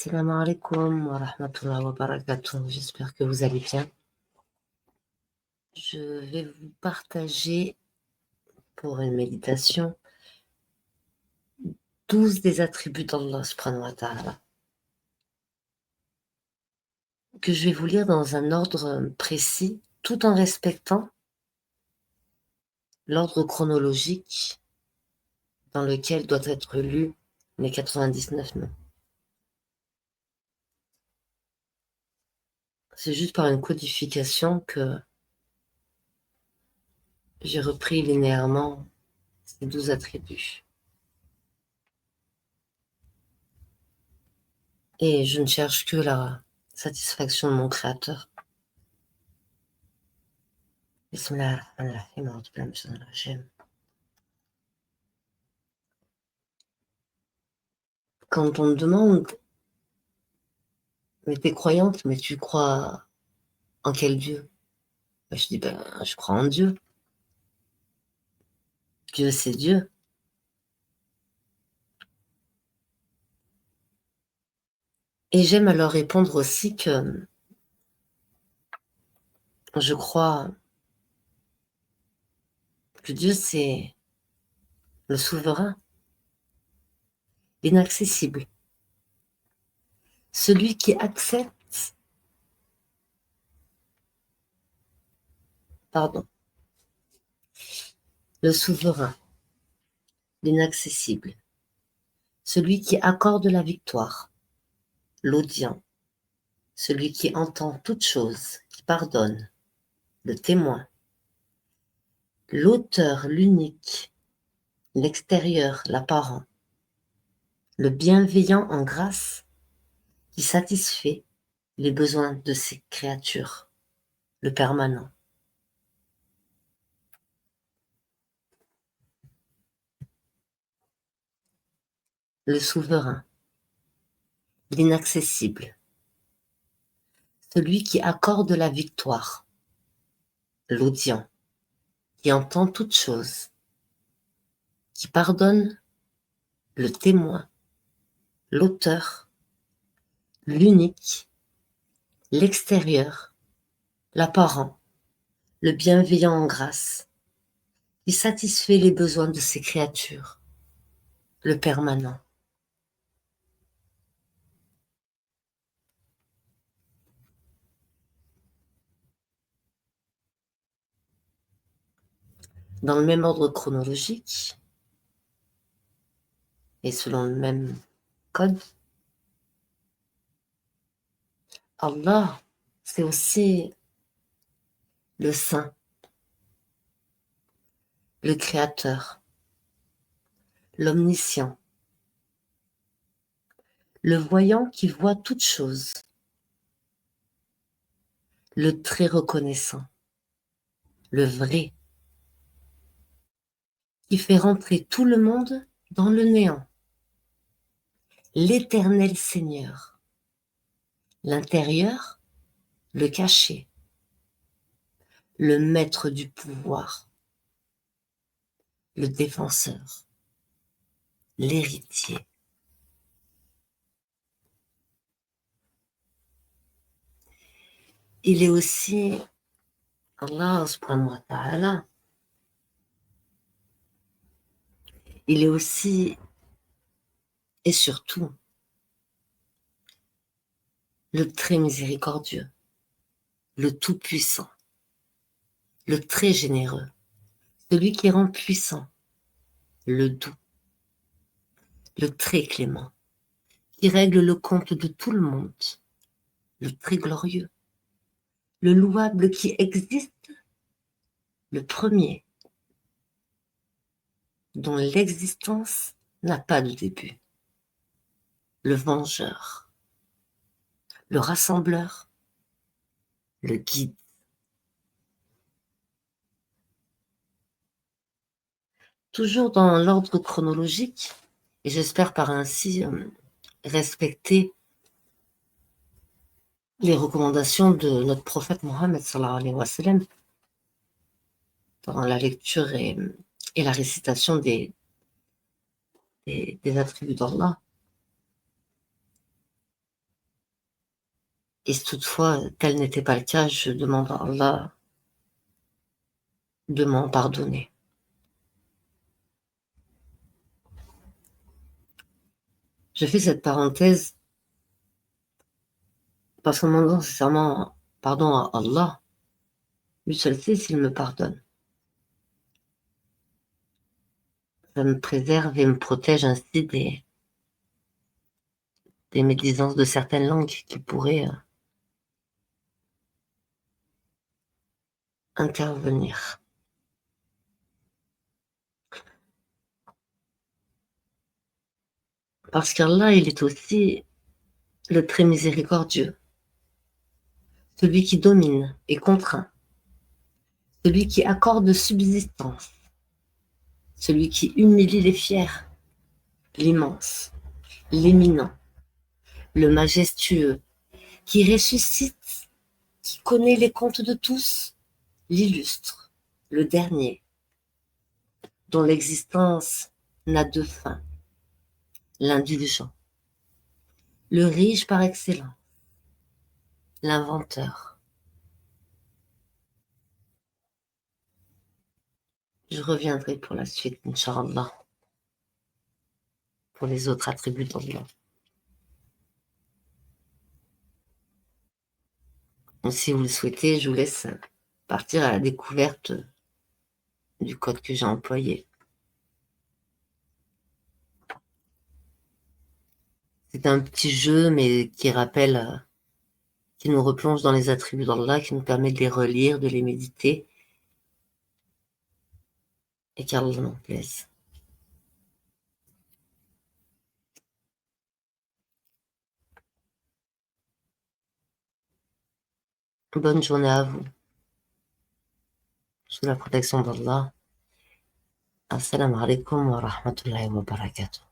Assalamu alaikum wa rahmatullahi wa barakatuh. J'espère que vous allez bien. Je vais vous partager pour une méditation 12 des attributs d'Allah subhanahu wa ta'ala que je vais vous lire dans un ordre précis tout en respectant l'ordre chronologique dans lequel doit être lu les 99 noms. C'est juste par une codification que j'ai repris linéairement ces 12 attributs. Et je ne cherche que la satisfaction de mon créateur. Quand on me demande, mais t'es croyante, mais tu crois en quel Dieu? Je dis, je crois en Dieu. Dieu, c'est Dieu. Et j'aime alors répondre aussi que je crois que Dieu, c'est le souverain, l'inaccessible, celui qui accepte, le souverain, l'inaccessible, celui qui accorde la victoire, l'audient, celui qui entend toutes choses, qui pardonne, le témoin, l'auteur, l'unique, l'extérieur, l'apparent, le bienveillant en grâce, qui satisfait les besoins de ses créatures, le permanent. Le souverain, l'inaccessible, celui qui accorde la victoire, l'audient, qui entend toutes choses, qui pardonne, le témoin, l'auteur, l'unique, l'extérieur, l'apparent, le bienveillant en grâce, qui satisfait les besoins de ses créatures, le permanent. Dans le même ordre chronologique et selon le même code, Allah, c'est aussi le saint, le créateur, l'omniscient, le voyant qui voit toutes choses, le très reconnaissant, le vrai, qui fait rentrer tout le monde dans le néant, l'éternel Seigneur, l'intérieur, le caché, le maître du pouvoir, le défenseur, l'héritier. Il est aussi Allah subhanahu wa ta'ala. Il est aussi et surtout le très miséricordieux, le tout-puissant, le très généreux, celui qui rend puissant, le doux, le très clément, qui règle le compte de tout le monde, le très glorieux, le louable qui existe, le premier, dont l'existence n'a pas de début, le vengeur, le rassembleur, le guide. Toujours dans l'ordre chronologique, et j'espère par ainsi respecter les recommandations de notre prophète Mohammed sallallahu alayhi wa sallam dans la lecture et la récitation des attributs d'Allah. Et si toutefois tel n'était pas le cas, je demande à Allah de m'en pardonner. Je fais cette parenthèse parce qu'en demandant sincèrement pardon à Allah, lui seul sait s'il me pardonne. Ça me préserve et me protège ainsi des médisances de certaines langues qui pourraient intervenir. Parce qu'Allah, il est aussi le très miséricordieux, celui qui domine et contraint, celui qui accorde subsistance, celui qui humilie les fiers, l'immense, l'éminent, le majestueux, qui ressuscite, qui connaît les comptes de tous, l'illustre, le dernier, dont l'existence n'a de fin, l'indulgent, le riche par excellence, l'inventeur. Je reviendrai pour la suite, Inch'Allah, pour les autres attributs d'Allah. Si vous le souhaitez, je vous laisse partir à la découverte du code que j'ai employé. C'est un petit jeu, mais qui rappelle, qui nous replonge dans les attributs d'Allah, qui nous permet de les relire, de les méditer, et qu'Allah nous plaise. Bonne journée à vous, sous la protection d'Allah. Assalamu alaikum wa rahmatullahi wa barakatuh.